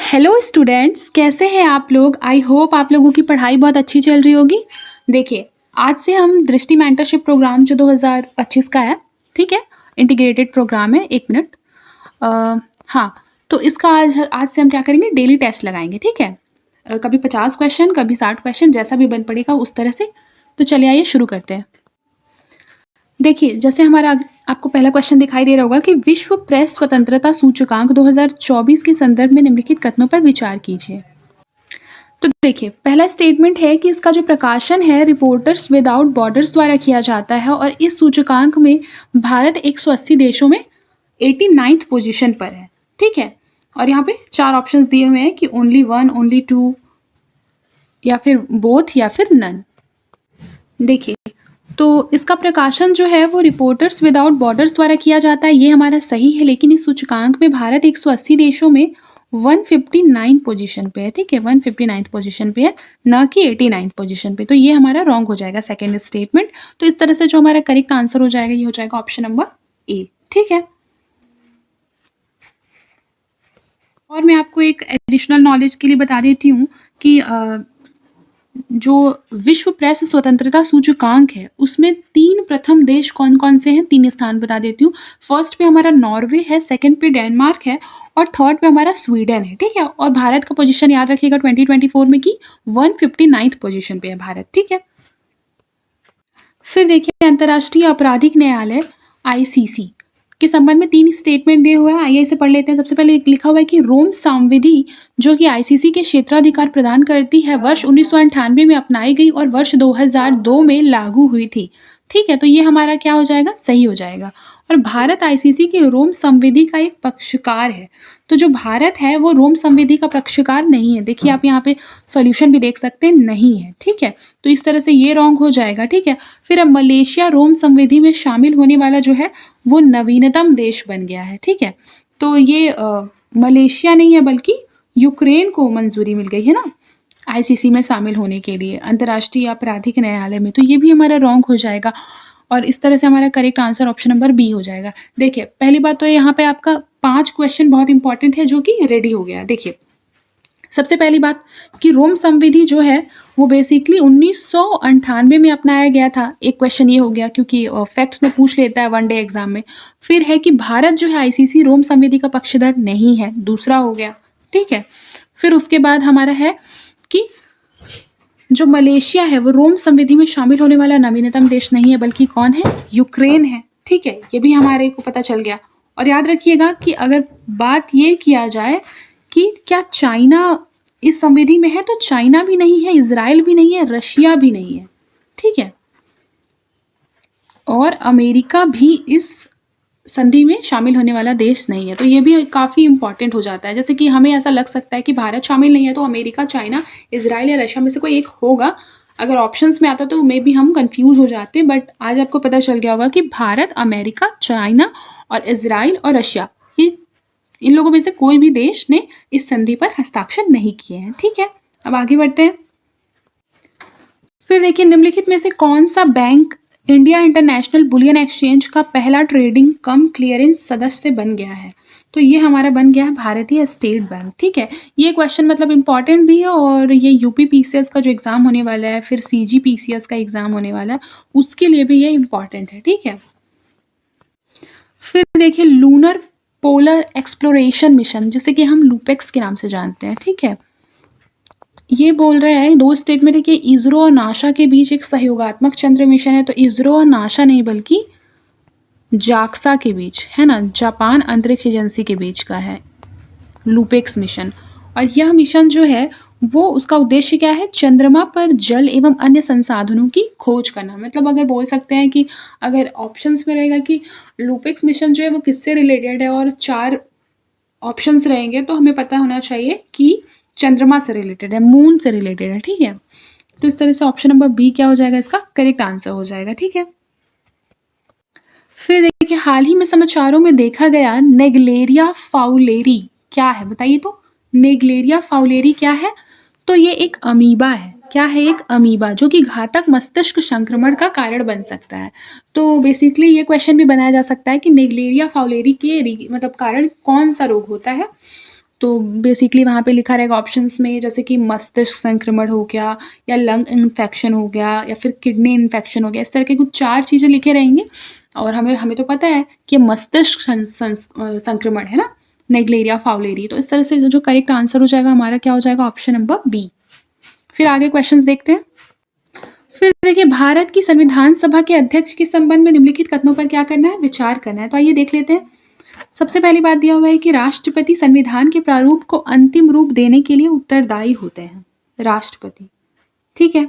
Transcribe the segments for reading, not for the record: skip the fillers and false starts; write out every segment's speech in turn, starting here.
Hello students, कैसे हैं आप लोग। आई होप आप लोगों की पढ़ाई बहुत अच्छी चल रही होगी। देखिए, आज से हम दृष्टि मेंटरशिप प्रोग्राम जो 2025 का है, ठीक है, इंटीग्रेटेड प्रोग्राम है। एक मिनट। हाँ, तो इसका आज आज से हम क्या करेंगे, डेली टेस्ट लगाएंगे, ठीक है। कभी 50 क्वेश्चन, कभी 60 क्वेश्चन, जैसा भी बन पड़ेगा उस तरह से। तो चलिए आइए शुरू करते हैं। देखिए, जैसे हमारा आपको पहला क्वेश्चन दिखाई दे रहा होगा कि विश्व प्रेस स्वतंत्रता सूचकांक 2024 के संदर्भ में निम्नलिखित कथनों पर विचार कीजिए। तो देखिए, पहला स्टेटमेंट है कि इसका जो प्रकाशन है रिपोर्टर्स विदाउट बॉर्डर्स द्वारा किया जाता है और इस सूचकांक में भारत 180 देशों में 89th पोजीशन पर है, ठीक है। और यहाँ पे 4 ऑप्शंस दिए हुए हैं कि ओनली 1, ओनली 2, या फिर बोथ, या फिर नन। देखिए, तो इसका प्रकाशन जो है वो रिपोर्टर्स विदाउट बॉर्डर्स द्वारा किया जाता है, ये हमारा सही है। लेकिन इस सूचकांक में भारत 180 देशों में 159 पोजीशन पे है, ठीक है, 159 पोजीशन पे है, ना कि 89 पोजीशन पे। तो ये हमारा रॉन्ग हो जाएगा सेकेंड स्टेटमेंट। तो इस तरह से जो हमारा करेक्ट आंसर हो जाएगा, ये हो जाएगा ऑप्शन नंबर ए, ठीक है। और मैं आपको एक एडिशनल नॉलेज के लिए बता देती हूँ कि जो विश्व प्रेस स्वतंत्रता सूचकांक है उसमें 3 प्रथम देश कौन कौन से हैं, 3 स्थान बता देती हूँ। फर्स्ट पे हमारा नॉर्वे है, सेकंड पे डेनमार्क है और थर्ड पे हमारा स्वीडन है, ठीक है। और भारत का पोजीशन याद रखिएगा 2024 में कि 159th पोजीशन पे है भारत, ठीक है। फिर देखिए, अंतर्राष्ट्रीय आपराधिक न्यायालय ICC के संबंध में 3 स्टेटमेंट दिए हुए हैं। आइए इसे पढ़ लेते हैं। सबसे पहले लिखा हुआ है कि रोम संविधि जो कि ICC के क्षेत्राधिकार प्रदान करती है, वर्ष 1998 में अपनाई गई और वर्ष 2002 में लागू हुई थी, ठीक है। तो ये हमारा क्या हो जाएगा, सही हो जाएगा। और भारत ICC के रोम संविधि का एक पक्षकार है। तो जो भारत है वो रोम संविधि का पक्षकार नहीं है। देखिए, आप यहाँ पे सॉल्यूशन भी देख सकते हैं, नहीं है, ठीक है। तो इस तरह से ये रॉन्ग हो जाएगा, ठीक है। फिर अब मलेशिया रोम संविधि में शामिल होने वाला जो है वो नवीनतम देश बन गया है, ठीक है। तो ये मलेशिया नहीं है बल्कि यूक्रेन को मंजूरी मिल गई है ना ICC में शामिल होने के लिए, अंतर्राष्ट्रीय आपराधिक न्यायालय में। तो ये भी हमारा रॉन्ग हो जाएगा और इस तरह से हमारा correct answer option number B हो जाएगा। देखिए, पहली बात तो यहाँ पे आपका 5 क्वेश्चन बहुत इंपॉर्टेंट है जो कि रेडी हो गया। देखिए, सबसे पहली बात कि रोम संविधि जो है वो बेसिकली 1998 में अपनाया गया था। एक क्वेश्चन ये हो गया क्योंकि फैक्ट्स में पूछ लेता है वनडे एग्जाम में। फिर है कि भारत जो है ICC रोम संविधि का पक्षधर नहीं है, दूसरा हो गया, ठीक है। फिर उसके बाद हमारा है कि जो मलेशिया है वो रोम संविधि में शामिल होने वाला नवीनतम देश नहीं है बल्कि कौन है, यूक्रेन है, ठीक है। ये भी हमारे को पता चल गया। और याद रखिएगा कि अगर बात ये किया जाए कि क्या चाइना इस संविधि में है, तो चाइना भी नहीं है, इजराइल भी नहीं है, रशिया भी नहीं है, ठीक है। और अमेरिका भी इस संधि में शामिल होने वाला देश नहीं है। तो ये भी काफ़ी इंपॉर्टेंट हो जाता है। जैसे कि हमें ऐसा लग सकता है कि भारत शामिल नहीं है तो अमेरिका, चाइना, इजराइल या रशिया में से कोई एक होगा। अगर ऑप्शंस में आता तो मे भी हम कंफ्यूज हो जाते, बट आज आपको पता चल गया होगा कि भारत, अमेरिका, चाइना और इजराइल और रशिया, ये इन लोगों में से कोई भी देश ने इस संधि पर हस्ताक्षर नहीं किए हैं, ठीक है। अब आगे बढ़ते हैं। फिर देखिए, निम्नलिखित में से कौन सा bank India international bullion exchange का पहला ट्रेडिंग कम क्लियरेंस सदस्य बन गया है। तो ये हमारा बन गया है भारतीय स्टेट बैंक, ठीक है। ये क्वेश्चन मतलब इंपॉर्टेंट भी है और ये UPPCS का जो एग्जाम होने वाला है, फिर CGPCS का एग्जाम होने वाला है, उसके लिए भी ये इंपॉर्टेंट है, ठीक है। फिर देखिए, लूनर पोलर एक्सप्लोरेशन मिशन, जिसे कि हम लूपेक्स के नाम से जानते हैं, ठीक है। ये बोल रहे हैं, 2 स्टेटमेंट है कि इसरो और नासा के बीच एक सहयोगात्मक चंद्र मिशन है। तो इसरो और नासा नहीं बल्कि जाक्सा के बीच है ना, जापान अंतरिक्ष एजेंसी के बीच का है लूपेक्स मिशन। और यह मिशन जो है वो उसका उद्देश्य क्या है, चंद्रमा पर जल एवं अन्य संसाधनों की खोज करना। मतलब अगर बोल सकते हैं कि अगर ऑप्शंस में रहेगा कि लूपेक्स मिशन जो है वो किससे रिलेटेड है और 4 ऑप्शंस रहेंगे, तो हमें पता होना चाहिए कि चंद्रमा से रिलेटेड है, मून से रिलेटेड है, ठीक है। तो इस तरह से ऑप्शन नंबर बी क्या हो जाएगा, इसका करेक्ट आंसर हो जाएगा, ठीक है। फिर देखिए, हाल ही में समाचारों में देखा गया नेग्लेरिया फाउलेरी क्या है, बताइए तो। नेग्लेरिया फाउलेरी क्या है, तो ये एक अमीबा है। क्या है, एक अमीबा जो कि घातक मस्तिष्क संक्रमण का कारण बन सकता है। तो बेसिकली ये क्वेश्चन भी बनाया जा सकता है कि नेग्लेरिया फाउलेरी के मतलब कारण कौन सा रोग होता है। तो बेसिकली वहाँ पे लिखा रहेगा ऑप्शंस में, जैसे कि मस्तिष्क संक्रमण हो गया, या लंग इन्फेक्शन हो गया, या फिर किडनी इन्फेक्शन हो गया। इस तरह के कुछ 4 चीज़ें लिखे रहेंगे, और हमें हमें तो पता है कि मस्तिष्क संक्रमण है ना, नेग्लेरिया फाउलेरी। तो इस तरह से जो करेक्ट आंसर हो जाएगा हमारा, क्या हो जाएगा, ऑप्शन नंबर बी। फिर आगे क्वेश्चंस देखते हैं। फिर देखिए, भारत की संविधान सभा के अध्यक्ष के संबंध में निम्नलिखित कथनों पर क्या करना है, विचार करना है। तो आइए देख लेते हैं। सबसे पहली बात दिया हुआ है कि राष्ट्रपति संविधान के प्रारूप को अंतिम रूप देने के लिए उत्तरदायी होते हैं, राष्ट्रपति। ठीक है।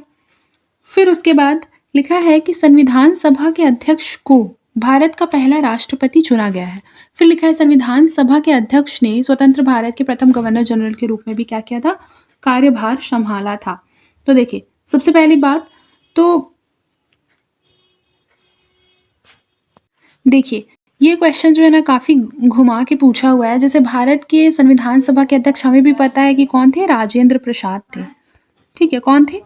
फिर उसके बाद लिखा है कि संविधान सभा के अध्यक्ष को भारत का पहला राष्ट्रपति चुना गया है। फिर लिखा है संविधान सभा के अध्यक्ष ने स्वतंत्र भारत के प्रथम गवर्नर जनरल के रूप में भी क्या किया था, कार्यभार संभाला था। तो देखिए, सबसे पहली बात तो देखिए, ये क्वेश्चन जो है ना काफ़ी घुमा के पूछा हुआ है। जैसे भारत के संविधान सभा के अध्यक्ष हमें भी पता है कि कौन थे, राजेंद्र प्रसाद थे। ठीक है, कौन थे,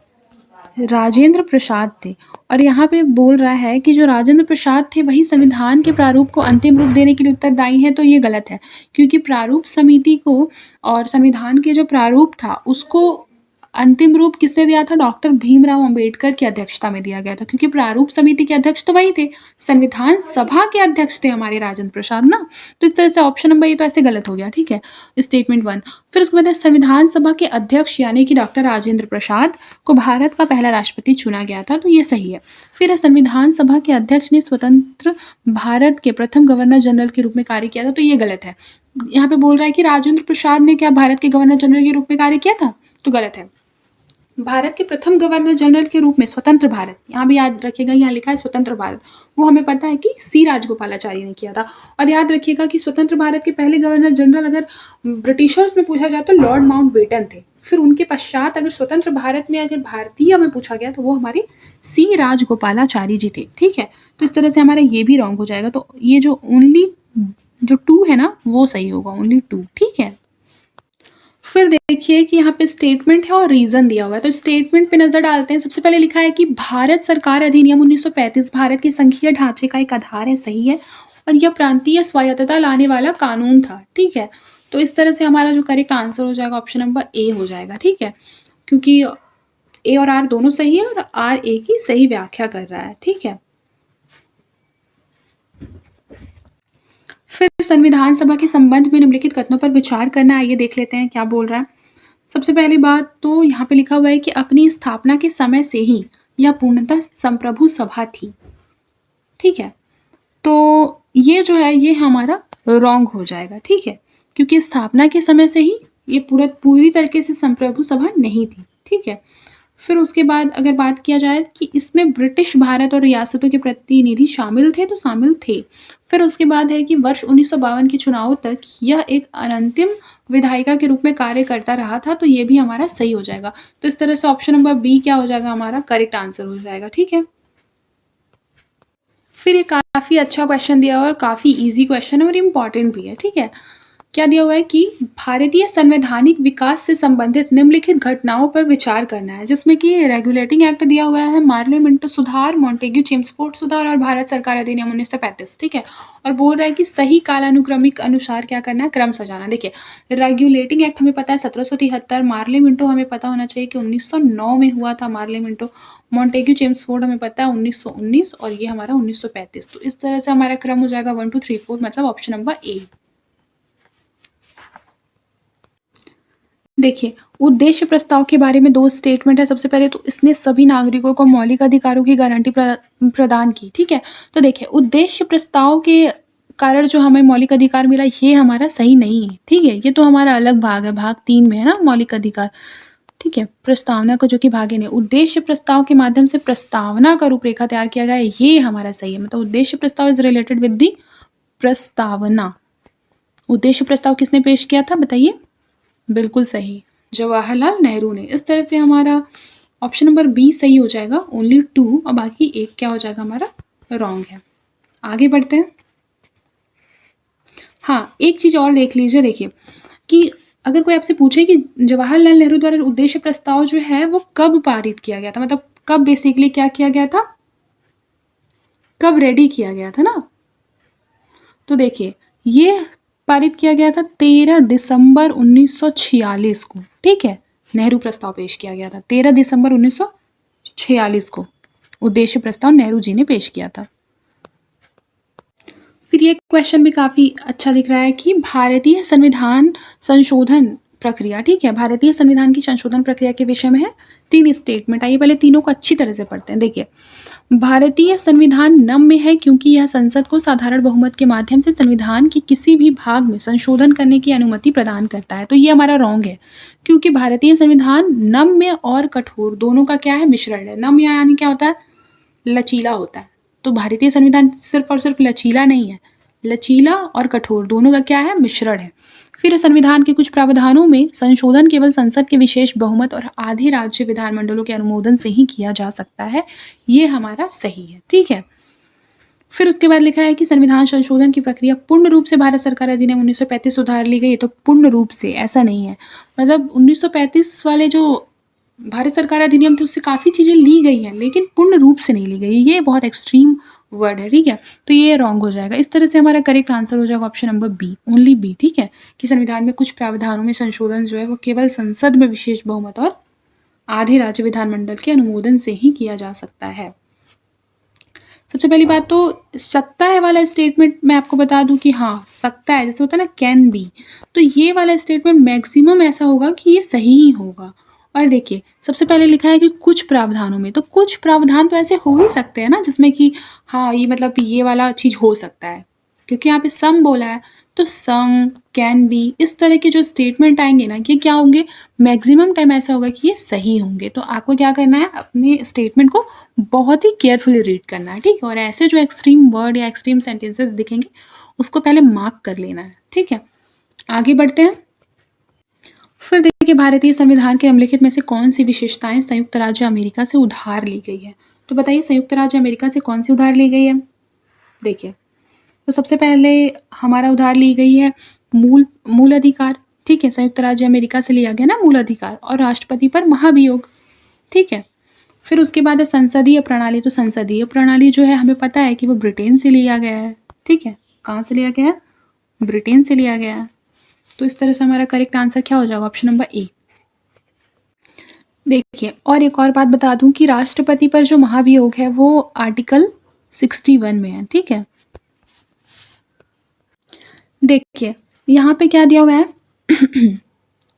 राजेंद्र प्रसाद थे। और यहाँ पे बोल रहा है कि जो राजेंद्र प्रसाद थे वही संविधान के प्रारूप को अंतिम रूप देने के लिए उत्तरदायी है। तो ये गलत है, क्योंकि प्रारूप समिति को और संविधान के जो प्रारूप था उसको अंतिम रूप किसने दिया था, डॉक्टर भीमराव अंबेडकर की अध्यक्षता में दिया गया था, क्योंकि प्रारूप समिति के अध्यक्ष तो वही थे, संविधान सभा के अध्यक्ष थे हमारे राजेंद्र प्रसाद ना। तो इस तरह से ऑप्शन नंबर ये तो ऐसे गलत हो गया। ठीक है, स्टेटमेंट 1। फिर उसके बाद है संविधान सभा के अध्यक्ष यानी कि डॉक्टर राजेंद्र प्रसाद को भारत का पहला राष्ट्रपति चुना गया था, तो ये सही है। फिर है संविधान सभा के अध्यक्ष ने स्वतंत्र भारत के प्रथम गवर्नर जनरल के रूप में कार्य किया था, तो ये गलत है। यहाँ पे बोल रहा है कि राजेंद्र प्रसाद ने क्या भारत के गवर्नर जनरल के रूप में कार्य किया था, तो गलत है। भारत के प्रथम गवर्नर जनरल के रूप में स्वतंत्र भारत, यहाँ भी याद रखिएगा, यहाँ लिखा है स्वतंत्र भारत, वो हमें पता है कि सी राजगोपालाचारी ने किया था। और याद रखिएगा कि स्वतंत्र भारत के पहले गवर्नर जनरल अगर ब्रिटिशर्स में पूछा जाए तो लॉर्ड माउंटबेटन थे। फिर उनके पश्चात अगर स्वतंत्र भारत में अगर भारतीय में पूछा गया तो वो हमारे सी राजगोपालाचारी जी थे। ठीक है, तो इस तरह से हमारा ये भी रॉन्ग हो जाएगा। तो ये जो ओनली जो 2 है ना वो सही होगा, ओनली 2। ठीक है। फिर देखिए कि यहाँ पे स्टेटमेंट है और रीजन दिया हुआ है, तो स्टेटमेंट पे नजर डालते हैं। सबसे पहले लिखा है कि भारत सरकार अधिनियम 1935 भारत के संघीय ढांचे का एक आधार है, सही है, और यह प्रांतीय स्वायत्तता लाने वाला कानून था। ठीक है, तो इस तरह से हमारा जो करेक्ट आंसर हो जाएगा ऑप्शन नंबर ए हो जाएगा। ठीक है, क्योंकि ए और आर दोनों सही है और आर ए की सही व्याख्या कर रहा है। ठीक है। फिर संविधान सभा के संबंध में निम्नलिखित कथनों पर विचार करना, आइए देख लेते हैं क्या बोल रहा है। सबसे पहली बात तो यहाँ पे लिखा हुआ है कि अपनी स्थापना के समय से ही यह पूर्णतः संप्रभु सभा थी। ठीक है, तो ये जो है ये हमारा रॉन्ग हो जाएगा। ठीक है, क्योंकि स्थापना के समय से ही ये पूरी तरीके से संप्रभु सभा नहीं थी। ठीक है। फिर उसके बाद अगर बात किया जाए कि इसमें ब्रिटिश भारत और रियासतों के प्रतिनिधि शामिल थे, तो शामिल थे। फिर उसके बाद है कि वर्ष 1952 के चुनाव तक यह एक अनंतिम विधायिका के रूप में कार्य करता रहा था, तो ये भी हमारा सही हो जाएगा। तो इस तरह से ऑप्शन नंबर बी क्या हो जाएगा, हमारा करेक्ट आंसर हो जाएगा। ठीक है। फिर ये काफ़ी अच्छा क्वेश्चन दिया हुआ है और काफ़ी इजी क्वेश्चन है और इम्पॉर्टेंट भी है। ठीक है, क्या दिया हुआ है कि भारतीय संवैधानिक विकास से संबंधित निम्नलिखित घटनाओं पर विचार करना है, जिसमें कि रेगुलेटिंग एक्ट दिया हुआ है, मार्ले मिंटो सुधार, मॉन्टेग्यू चेम्सफोर्ड सुधार और भारत सरकार अधिनियम 1935। ठीक है, और बोल रहा है कि सही कालानुक्रमिक अनुसार क्या करना है, क्रम सजाना। देखिए, रेगुलेटिंग एक्ट हमें पता है 1773, मार्ले मिंटो हमें पता होना चाहिए कि 1909 में हुआ था मार्ले मिंटो, मॉन्टेग्यू चेम्सफोर्ड हमें पता है 1919, और ये हमारा 1935। तो इस तरह से हमारा क्रम हो जाएगा 1 2 3 4, मतलब ऑप्शन नंबर ए। देखिए, उद्देश्य प्रस्ताव के बारे में 2 स्टेटमेंट है। सबसे पहले तो इसने सभी नागरिकों को मौलिक अधिकारों की गारंटी प्रदान की। ठीक है, तो देखिए उद्देश्य प्रस्ताव के कारण जो हमें मौलिक अधिकार मिला ये हमारा सही नहीं है। ठीक है, ये तो हमारा अलग भाग है, भाग 3 में है ना मौलिक अधिकार। ठीक है, प्रस्तावना को जो कि भागे ने उद्देश्य प्रस्ताव के माध्यम से प्रस्तावना का रूपरेखा तैयार किया गया है, ये हमारा सही है। मतलब उद्देश्य प्रस्ताव इज रिलेटेड विद दी प्रस्तावना। उद्देश्य प्रस्ताव किसने पेश किया था बताइए, बिल्कुल सही, जवाहरलाल नेहरू ने। इस तरह से हमारा ऑप्शन नंबर बी सही हो जाएगा, ओनली 2, और बाकी एक क्या हो जाएगा हमारा रॉन्ग है। आगे बढ़ते हैं। हाँ, एक चीज़ और देख लीजिए, देखिए कि अगर कोई आपसे पूछे कि जवाहरलाल नेहरू द्वारा उद्देश्य प्रस्ताव जो है वो कब पारित किया गया था, मतलब कब बेसिकली क्या किया गया था, कब रेडी किया गया था ना, तो देखिए ये पारित किया गया था 13 दिसंबर 1946 को, ठीक है। नेहरू प्रस्ताव पेश किया गया था 13 दिसंबर 1946 को, उद्देश्य प्रस्ताव नेहरू जी ने पेश किया था। फिर ये क्वेश्चन भी काफ़ी अच्छा दिख रहा है कि भारतीय संविधान संशोधन प्रक्रिया, ठीक है, भारतीय संविधान की संशोधन प्रक्रिया के विषय में है 3 स्टेटमेंट। आइए पहले तीनों को अच्छी तरह से पढ़ते हैं। देखिए, भारतीय संविधान नम्य है क्योंकि यह संसद को साधारण बहुमत के माध्यम से संविधान के किसी भी भाग में संशोधन करने की अनुमति प्रदान करता है। तो ये हमारा रॉन्ग है, क्योंकि भारतीय संविधान नम्य और कठोर दोनों का क्या है, मिश्रण है। नम्य यानी क्या होता है, लचीला होता है। तो भारतीय संविधान सिर्फ और सिर्फ लचीला नहीं है, लचीला और कठोर दोनों का क्या है, मिश्रण है। फिर संविधान के कुछ प्रावधानों में संशोधन केवल संसद के विशेष बहुमत और आधे राज्य विधानमंडलों के अनुमोदन से ही किया जा सकता है। ये हमारा सही है, ठीक है। फिर उसके बाद लिखा है कि संविधान संशोधन की प्रक्रिया पूर्ण रूप से भारत सरकार अधिनियम 1935 सुधार ली गई। तो पूर्ण रूप से ऐसा नहीं है, मतलब 1935 वाले जो भारत सरकार अधिनियम थे उससे काफ़ी चीज़ें ली गई हैं, लेकिन पूर्ण रूप से नहीं ली गई। ये बहुत एक्सट्रीम वर्ड है, ठीक है। तो ये रॉन्ग हो जाएगा। इस तरह से हमारा करेक्ट आंसर हो जाएगा option number B, only B, ठीक है, कि संविधान में कुछ प्रावधानों में संशोधन जो है वो केवल संसद में विशेष बहुमत और आधे राज्य विधानमंडल के अनुमोदन से ही किया जा सकता है। सबसे पहली बात तो सकता है वाला स्टेटमेंट मैं आपको बता दूं कि हाँ सकता है, जैसे होता है ना कैन बी, तो ये वाला स्टेटमेंट मैक्सिमम ऐसा होगा कि ये सही ही होगा। और देखिए, सबसे पहले लिखा है कि कुछ प्रावधानों में, तो कुछ प्रावधान तो ऐसे हो ही सकते हैं ना जिसमें कि हाँ ये मतलब ये वाला चीज़ हो सकता है, क्योंकि यहाँ पे सम बोला है। तो सम, कैन बी, इस तरह के जो स्टेटमेंट आएंगे ना, ये क्या होंगे, मैक्सिमम टाइम ऐसा होगा कि ये सही होंगे। तो आपको क्या करना है, अपने स्टेटमेंट को बहुत ही केयरफुली रीड करना है, ठीक है। और ऐसे जो एक्सट्रीम वर्ड या एक्सट्रीम सेंटेंसेस दिखेंगे उसको पहले मार्क कर लेना है, ठीक है। आगे बढ़ते हैं। फिर देखिए, भारतीय संविधान के निम्नलिखित में से कौन सी विशेषताएं संयुक्त राज्य अमेरिका से उधार ली गई है। तो बताइए, संयुक्त राज्य अमेरिका से कौन सी उधार ली गई है। देखिए, तो सबसे पहले हमारा उधार ली गई है मूल अधिकार, ठीक है, संयुक्त राज्य अमेरिका से लिया गया ना मूल अधिकार, और राष्ट्रपति पर महाभियोग, ठीक है। फिर उसके बाद है संसदीय प्रणाली। तो संसदीय प्रणाली जो है हमें पता है कि वो ब्रिटेन से लिया गया है, ठीक है। कहाँ से लिया गया है, ब्रिटेन से लिया गया है। तो इस तरह से हमारा करेक्ट आंसर क्या हो जाएगा, ऑप्शन नंबर ए। देखिए, और एक और बात बता दूं कि राष्ट्रपति पर जो महाभियोग है वो आर्टिकल 61 में है, ठीक है। देखिए, यहाँ पे क्या दिया हुआ है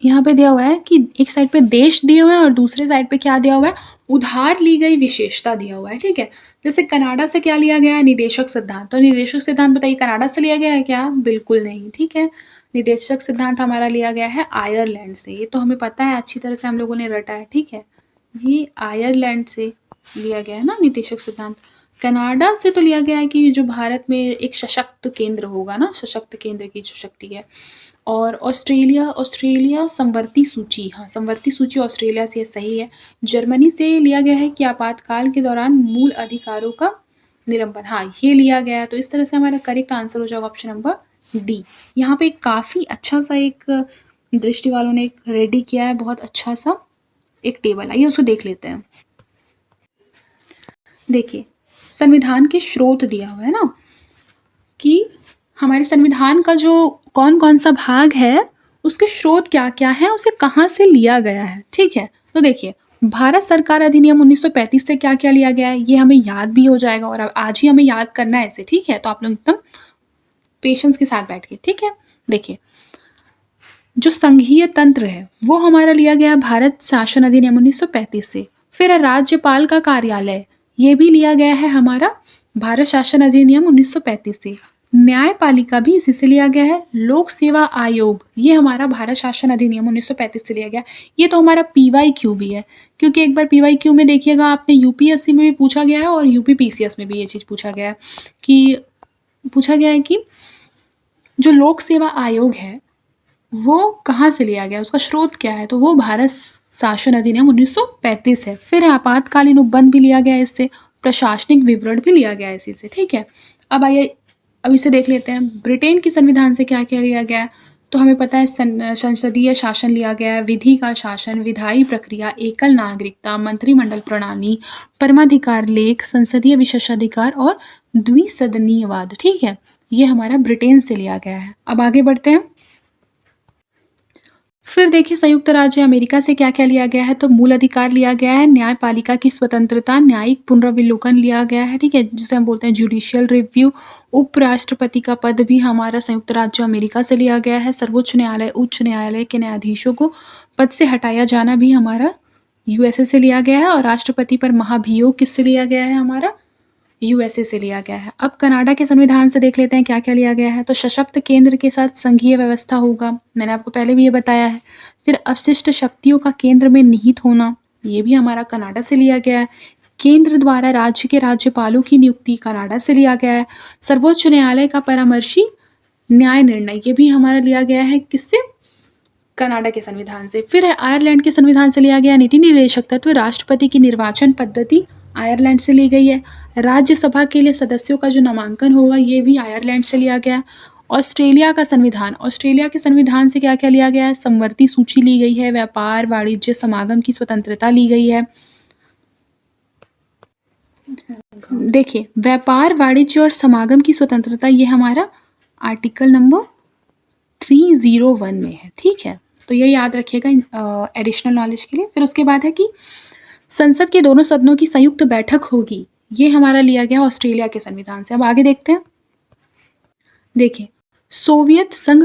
यहाँ पे दिया हुआ है कि एक साइड पे देश दिए हुए हैं और दूसरे साइड पे क्या दिया हुआ है, उधार ली गई विशेषता दिया हुआ है, ठीक है। जैसे कनाडा से क्या लिया गया है, निदेशक सिद्धांत। तो निदेशक सिद्धांत बताइए कनाडा से लिया गया है क्या, बिल्कुल नहीं, ठीक है। निदेशक सिद्धांत हमारा लिया गया है आयरलैंड से, ये तो हमें पता है, अच्छी तरह से हम लोगों ने रटा है, ठीक है। ये आयरलैंड से लिया गया है ना निदेशक सिद्धांत। कनाडा से तो लिया गया है कि जो भारत में एक सशक्त केंद्र होगा ना, सशक्त केंद्र की जो शक्ति है। और ऑस्ट्रेलिया संवर्ती सूची, हाँ संवर्ती सूची ऑस्ट्रेलिया से सही है। जर्मनी से लिया गया है कि आपातकाल के दौरान मूल अधिकारों का निलंबन, हाँ ये लिया गया है। तो इस तरह से हमारा करेक्ट आंसर हो जाएगा ऑप्शन नंबर डी। यहाँ पे काफ़ी अच्छा सा एक दृष्टि वालों ने एक रेडी किया है, बहुत अच्छा सा एक टेबल, आइए उसको देख लेते हैं। देखिए, संविधान के स्रोत दिया हुआ है ना, कि हमारे संविधान का जो कौन कौन सा भाग है उसके स्रोत क्या क्या है, उसे कहाँ से लिया गया है, ठीक है। तो देखिए, भारत सरकार अधिनियम 1935 से क्या क्या लिया गया है ये हमें याद भी हो जाएगा, और अब आज ही हमें याद करना है इसे, ठीक है। तो आप लोग एकदम पेशेंस के साथ बैठ के, ठीक है। देखिए, जो संघीय तंत्र है वो हमारा लिया गया भारत शासन अधिनियम 1935 से। फिर राज्यपाल का कार्यालय, ये भी लिया गया है हमारा भारत शासन अधिनियम 1935 से। न्यायपालिका भी इसी से लिया गया है। लोक सेवा आयोग, ये हमारा भारत शासन अधिनियम 1935 से लिया गया। ये तो हमारा PYQ भी है, क्योंकि एक बार PYQ में देखिएगा आपने, UPSC में भी पूछा गया है और UPPCS में भी ये चीज़ पूछा गया है, कि पूछा गया है कि जो लोक सेवा आयोग है वो कहाँ से लिया गया, उसका स्रोत क्या है, तो वो भारत शासन अधिनियम 1935 है। फिर आपातकालीन उपबंध भी लिया गया है इससे, प्रशासनिक विवरण भी लिया गया है इसी से, ठीक है। अब आइए अब इसे देख लेते हैं, ब्रिटेन की संविधान से क्या क्या लिया गया है। तो हमें पता है संसदीय शासन लिया गया है, विधि का शासन, विधायी प्रक्रिया, एकल नागरिकता, मंत्रिमंडल प्रणाली, परमाधिकार लेख, संसदीय विशेषाधिकार और द्विसदनीयवाद, ठीक है। ये हमारा ब्रिटेन से लिया गया है। अब आगे बढ़ते हैं। फिर देखिए संयुक्त राज्य अमेरिका से क्या-क्या लिया गया है, तो मूल अधिकार लिया गया है, न्यायपालिका की स्वतंत्रता, न्यायिक पुनर्विलोकन लिया गया है, ठीक है? जिसे हम बोलते हैं जुडिशियल रिव्यू, उपराष्ट्रपति का पद भी हमारा संयुक्त राज्य अमेरिका से लिया गया है, सर्वोच्च न्यायालय, उच्च न्यायालय के न्यायाधीशों को पद से हटाया जाना भी हमारा यूएसए से लिया गया है, और राष्ट्रपति पर महाभियोग किससे लिया गया है हमारा? यूएसए से लिया गया है। अब कनाडा के संविधान से देख लेते हैं क्या-क्या लिया गया है। तो सशक्त केंद्र के साथ संघीय व्यवस्था होगा, मैंने आपको पहले भी ये बताया है। फिर अवशिष्ट शक्तियों का केंद्र में निहित होना, ये भी हमारा कनाडा से लिया गया है। केंद्र द्वारा राज्य के राज्यपालों की नियुक्ति कनाडा से लिया गया है। सर्वोच्च न्यायालय का परामर्शी न्याय निर्णय, ये भी हमारा लिया गया है किससे? कनाडा के संविधान से। फिर है आयरलैंड के संविधान से लिया गया नीति निर्देशक तत्व, राष्ट्रपति की निर्वाचन पद्धति आयरलैंड से ली गई है। राज्यसभा के लिए सदस्यों का जो नामांकन होगा ये भी आयरलैंड से लिया गया है। ऑस्ट्रेलिया का संविधान, ऑस्ट्रेलिया के संविधान से क्या-क्या लिया गया है? समवर्ती सूची ली गई है, व्यापार, वाणिज्य, समागम की स्वतंत्रता ली गई है। देखिए व्यापार, वाणिज्य और समागम की स्वतंत्रता ये हमारा आर्टिकल नंबर 301 में है, ठीक है? तो ये याद रखिएगा एडिशनल नॉलेज के लिए। फिर उसके बाद है कि संसद के दोनों सदनों की संयुक्त बैठक होगी, ये हमारा लिया गया ऑस्ट्रेलिया के संविधान से। अब आगे देखते हैं। देखिए सोवियत संघ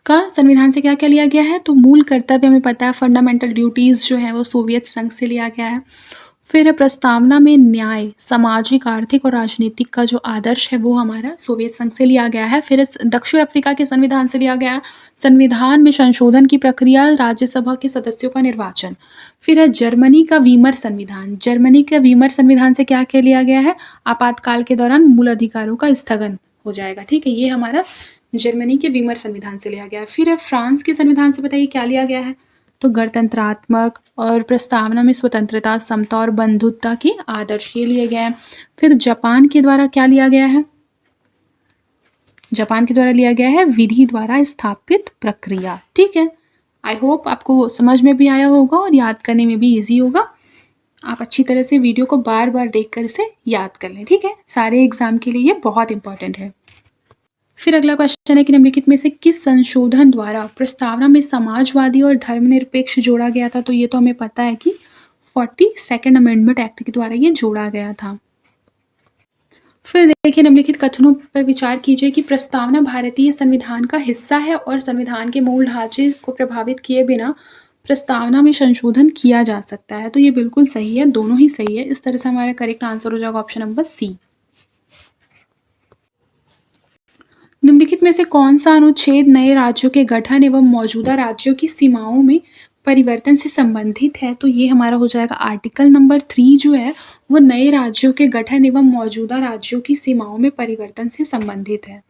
का संविधान से क्या-क्या लिया गया है? तो मूल कर्तव्य हमें पता है, फंडामेंटल ड्यूटीज जो है वो सोवियत संघ से लिया गया है। फिर प्रस्तावना में न्याय, सामाजिक, आर्थिक और राजनीतिक का जो आदर्श है वो हमारा सोवियत संघ से लिया गया है। फिर इस दक्षिण अफ्रीका के संविधान से लिया गया है, संविधान में संशोधन की प्रक्रिया, राज्यसभा के सदस्यों का निर्वाचन। फिर है जर्मनी का वीमर संविधान, जर्मनी के वीमर संविधान से क्या-क्या लिया गया है? आपातकाल के दौरान मूल अधिकारों का स्थगन हो जाएगा, ठीक है? ये हमारा जर्मनी के वीमर संविधान से लिया गया है। फिर है फ्रांस के संविधान से बताइए क्या लिया गया है? तो गणतंत्रात्मक और प्रस्तावना में स्वतंत्रता, समता और बंधुत्व के आदर्श ये लिए गए हैं। फिर जापान के द्वारा क्या लिया गया है? जापान के द्वारा लिया गया है विधि द्वारा स्थापित प्रक्रिया, ठीक है? आई होप आपको समझ में भी आया होगा और याद करने में भी इजी होगा। आप अच्छी तरह से वीडियो को बार-बार देखकर इसे याद कर लें, ठीक है? सारे एग्जाम के लिए ये बहुत इंपॉर्टेंट है। फिर अगला क्वेश्चन है कि निम्नलिखित में से किस संशोधन द्वारा प्रस्तावना में समाजवादी और धर्मनिरपेक्ष जोड़ा गया था? तो ये तो हमें पता है कि 42nd अमेंडमेंट एक्ट के द्वारा ये जोड़ा गया था। फिर देखिए निम्नलिखित कथनों पर विचार कीजिए कि प्रस्तावना भारतीय संविधान का हिस्सा है और संविधान के मूल ढांचे को प्रभावित किए बिना प्रस्तावना में संशोधन किया जा सकता है। तो ये बिल्कुल सही है, दोनों ही सही है। इस तरह से हमारा करेक्ट आंसर हो जाएगा ऑप्शन नंबर सी। निम्नलिखित में से कौन सा अनुच्छेद नए राज्यों के गठन एवं मौजूदा राज्यों की सीमाओं में परिवर्तन से संबंधित है? तो ये हमारा हो जाएगा आर्टिकल नंबर 3 जो है वो नए राज्यों के गठन एवं मौजूदा राज्यों की सीमाओं में परिवर्तन से संबंधित है।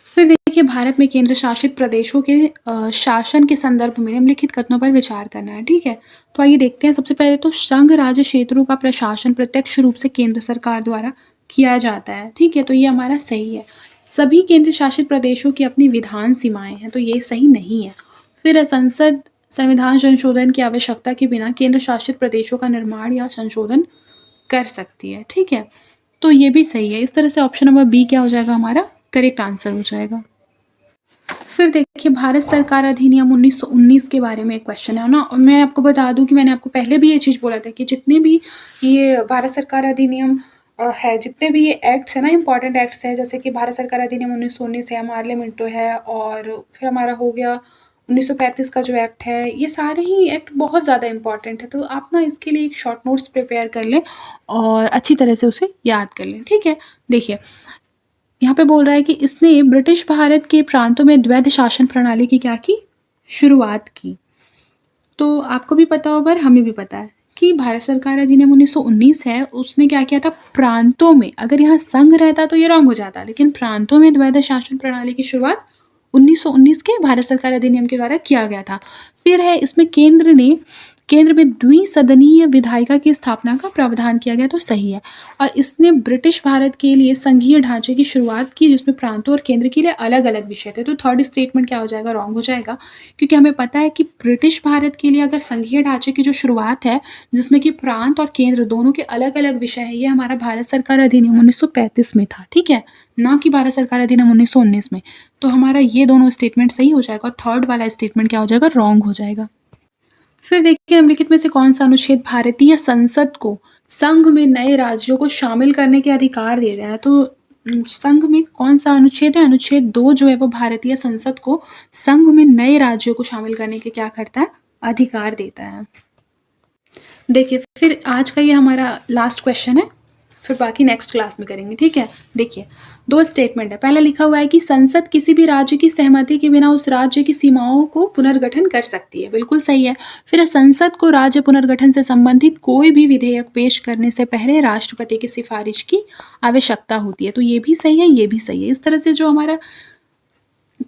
फिर देखिए भारत में केंद्र शासित प्रदेशों के शासन के संदर्भ में निम्नलिखित कथनों पर विचार करना है, ठीक है? तो आइए देखते हैं। सबसे पहले तो संघ राज्य क्षेत्रों का प्रशासन प्रत्यक्ष रूप से केंद्र सरकार द्वारा किया जाता है, ठीक है? तो ये हमारा सही है। सभी केंद्र शासित प्रदेशों की अपनी विधान सीमाएं हैं, तो ये सही नहीं है। फिर संसद संविधान संशोधन की आवश्यकता के बिना केंद्र शासित प्रदेशों का निर्माण या संशोधन कर सकती है, ठीक है? तो ये भी सही है। इस तरह से ऑप्शन नंबर बी क्या हो जाएगा? हमारा करेक्ट आंसर हो जाएगा। फिर देखिए भारत सरकार अधिनियम 1919 के बारे में एक क्वेश्चन है ना, और मैं आपको बता दूं कि मैंने आपको पहले भी ये चीज़ बोला था कि जितने भी ये भारत सरकार अधिनियम है, जितने भी ये एक्ट्स है ना, इंपॉर्टेंट एक्ट्स है, जैसे कि भारत सरकार अधिनियम 1919 है, मार्लियामेंटो है, और फिर हमारा हो गया 1935 का जो एक्ट है, ये सारे ही एक्ट बहुत ज़्यादा इंपॉर्टेंट है। तो आप ना इसके लिए एक शॉर्ट नोट्स प्रिपेयर कर लें और अच्छी तरह से उसे याद कर लें, ठीक है? देखिए यहाँ पे बोल रहा है कि इसने ब्रिटिश भारत के प्रांतों में द्वैध शासन प्रणाली की क्या की? शुरुआत की। तो आपको भी पता होगा और हमें भी पता है कि भारत सरकार अधिनियम 1919 है, उसने क्या किया था? प्रांतों में, अगर यहाँ संघ रहता तो ये रॉन्ग हो जाता, लेकिन प्रांतों में द्वैध शासन प्रणाली की शुरुआत 1919 के भारत सरकार अधिनियम के द्वारा किया गया था। फिर है इसमें केंद्र ने केंद्र में द्विसदनीय विधायिका की स्थापना का प्रावधान किया गया, तो सही है। और इसने ब्रिटिश भारत के लिए संघीय ढांचे की शुरुआत की जिसमें प्रांतों और केंद्र के लिए अलग अलग विषय थे, तो थर्ड स्टेटमेंट क्या हो जाएगा, रॉन्ग हो जाएगा, क्योंकि हमें पता है कि ब्रिटिश भारत के लिए अगर संघीय ढांचे की जो शुरुआत है जिसमें कि प्रांत और केंद्र दोनों के अलग अलग विषय है, ये हमारा भारत सरकार अधिनियम 1935 में था, ठीक है, ना कि भारत सरकार अधिनियम 1919 में। तो हमारा ये दोनों स्टेटमेंट सही हो जाएगा और थर्ड वाला स्टेटमेंट क्या हो जाएगा, रॉन्ग हो जाएगा। फिर देखिए निम्नलिखित में से कौन सा अनुच्छेद भारतीय संसद को संघ में नए राज्यों को शामिल करने के अधिकार दे रहा है, तो संघ में कौन सा अनुच्छेद है, अनुच्छेद 2 जो है वो भारतीय संसद को संघ में नए राज्यों को शामिल करने के क्या करता है, अधिकार देता है। देखिए फिर आज का ये हमारा लास्ट क्वेश्चन है, फिर बाकी नेक्स्ट क्लास में करेंगे, ठीक है। देखिए 2 स्टेटमेंट है, पहला लिखा हुआ है कि संसद किसी भी राज्य की सहमति के बिना उस राज्य की सीमाओं को पुनर्गठन कर सकती है, बिल्कुल सही है। फिर संसद को राज्य पुनर्गठन से संबंधित कोई भी विधेयक पेश करने से पहले राष्ट्रपति की सिफारिश की आवश्यकता होती है, तो ये भी सही है, ये भी सही है। इस तरह से जो हमारा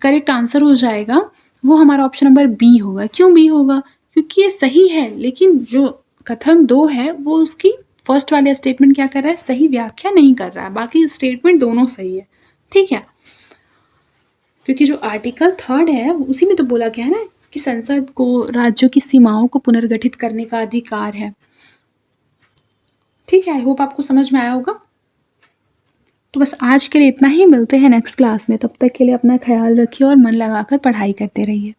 करेक्ट आंसर हो जाएगा वो हमारा ऑप्शन नंबर बी होगा। क्यों बी होगा, क्योंकि ये सही है, लेकिन जो कथन 2 है वो उसकी फर्स्ट वाले स्टेटमेंट क्या कर रहा है, सही व्याख्या नहीं कर रहा है, बाकी स्टेटमेंट दोनों सही है, ठीक है। क्योंकि जो आर्टिकल 3 है उसी में तो बोला गया है ना कि संसद को राज्यों की सीमाओं को पुनर्गठित करने का अधिकार है, ठीक है। आई होप आपको समझ में आया होगा। तो बस आज के लिए इतना ही, मिलते हैं नेक्स्ट क्लास में, तब तक के लिए अपना ख्याल रखिए और मन लगाकर पढ़ाई करते रहिए।